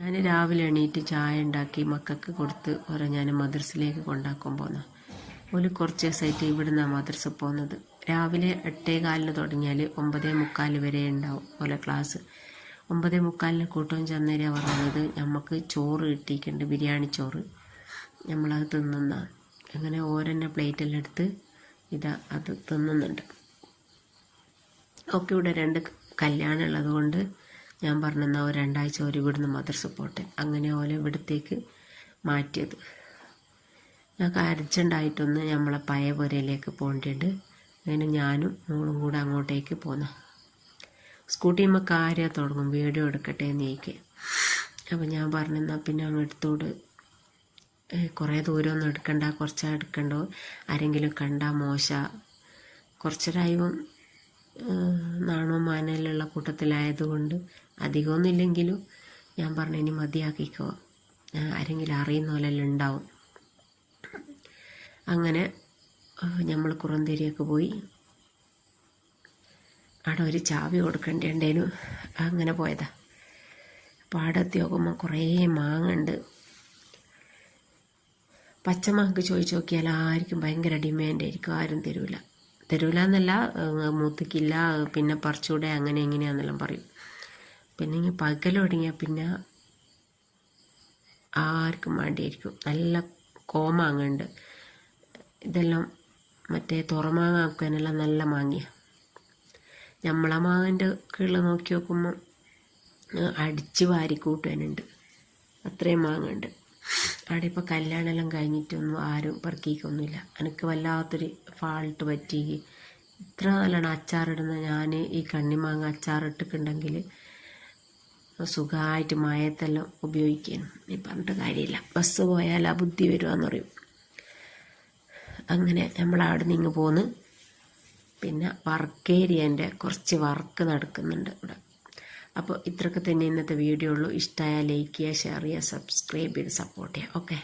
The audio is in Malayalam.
ഞാൻ രാവിലെ എണീറ്റ് ചായ ഉണ്ടാക്കി മക്കൾക്ക് കൊടുത്ത് ഓരോ ഞാൻ മദ്രസയിലേക്ക് കൊണ്ടാക്കാൻ പോകുന്ന ഒരു കുറച്ച് ദിവസമായിട്ട് ഇവിടുന്ന് മദ്രസ പോകുന്നത്. രാവിലെ 8:15 തുടങ്ങിയാൽ 9:45 വരെ ഉണ്ടാവും ഓരോ ക്ലാസ്. 9:45 കൂട്ടവും ചെന്നേരാ പറയുന്നത് നമുക്ക് ചോറ് കിട്ടിയിട്ടുണ്ട്, ബിരിയാണി ചോറ്. നമ്മളത് തിന്നുന്ന അങ്ങനെ ഓരോന്നെ പ്ലേറ്റെല്ലാം എടുത്ത് അത് തിന്നുന്നുണ്ട്. ഒക്കെ ഇവിടെ 2 കല്യാണം ഉള്ളത് കൊണ്ട് ഞാൻ പറഞ്ഞെന്നാൽ ഒരു 2 ആഴ്ച ഒരു ഇവിടുന്ന് മദ്രസ പോട്ടെ. അങ്ങനെ ഓല ഇവിടത്തേക്ക് മാറ്റിയത്. ഞങ്ങൾക്ക് അർജൻറ്റായിട്ടൊന്ന് നമ്മളെ പഴയ പുരയിലേക്ക് പോകേണ്ടതുണ്ട്. അങ്ങനെ ഞാനും മോളും കൂടെ അങ്ങോട്ടേക്ക് പോന്ന. സ്കൂട്ടിയുമ്പോൾ കാര്യം തുടങ്ങും വീഡിയോ എടുക്കട്ടെ എന്നേക്ക്. അപ്പോൾ ഞാൻ പറഞ്ഞെന്നാൽ പിന്നെ അങ്ങ് എടുത്തോട്, കുറേ ദൂരമൊന്നും എടുക്കണ്ട, കുറച്ചാ എടുക്കണ്ടോ, ആരെങ്കിലും കണ്ടാൽ മോശ. കുറച്ചൊരായും നാണോ മാനയിലുള്ള കൂട്ടത്തിലായതുകൊണ്ട് അധികമൊന്നും ഇല്ലെങ്കിലും ഞാൻ പറഞ്ഞു ഇനി മതിയാക്കിക്കോ, ആരെങ്കിലും അറിയുന്ന പോലെല്ലാം ഉണ്ടാവും. അങ്ങനെ നമ്മൾ കുറന്തേരിയൊക്കെ പോയി. അവിടെ ഒരു ചാവി കൊടുക്കേണ്ടേനു, അങ്ങനെ പോയതാ. പാടത്തി നോക്കുമ്പോൾ കുറേ മാങ്ങ ഉണ്ട്. പച്ചമാങ്ങക്ക് ചോദിച്ചു നോക്കിയാൽ ആർക്കും ഭയങ്കര ഡിമാൻഡായിരിക്കും, ആരും തരൂല എന്നല്ല, മൂത്തിക്കില്ല, പിന്നെ പറിച്ചൂടെ, അങ്ങനെ എങ്ങനെയാണെന്നെല്ലാം പറയും. പിന്നെ ഇങ്ങനെ പകൽ തുടങ്ങിയാൽ പിന്നെ ആർക്കും വേണ്ടിയായിരിക്കും. നല്ല കോമാങ്ങ ഉണ്ട്. ഇതെല്ലാം മറ്റേ തുറമാങ്ങ ആക്കാനെല്ലാം നല്ല മാങ്ങിയ. നമ്മളെ മാങ്ങൻ്റെ കീഴിൽ നോക്കി നോക്കുമ്പോൾ അടിച്ച് വാരി കൂട്ടാനുണ്ട്, അത്രയും മാങ്ങ ഉണ്ട്. അവിടെ ഇപ്പോൾ കല്യാണമെല്ലാം കഴിഞ്ഞിട്ടൊന്നും ആരും പെറുക്കിക്കൊന്നുമില്ല. എനിക്ക് വല്ലാത്തൊരു ഫാൾട്ട് പറ്റി. ഇത്ര നല്ലോണം അച്ചാറിടുന്ന ഞാൻ ഈ കണ്ണിമാങ്ങ അച്ചാറിട്ടിട്ടുണ്ടെങ്കിൽ സുഖമായിട്ട് മയത്തെല്ലാം ഉപയോഗിക്കാനും. നീ പറഞ്ഞിട്ട് കാര്യമില്ല, ബസ് പോയാൽ ആ ബുദ്ധി വരുവാന്ന് പറയും. അങ്ങനെ നമ്മളവിടെ നിന്ന് പോന്ന്. പിന്നെ വർക്കേരിയൻ്റെ കുറച്ച് വർക്ക് നടക്കുന്നുണ്ട് ഇവിടെ. അപ്പോൾ ഇത്രയൊക്കെ തന്നെ ഇന്നത്തെ വീഡിയോ ഉള്ളൂ. ഇഷ്ടമായാൽ ലൈക്ക് ചെയ്യുക, ഷെയർ ചെയ്യുക, സബ്സ്ക്രൈബ് ചെയ്ത് സപ്പോർട്ട് ചെയ്യുക. ഓക്കെ.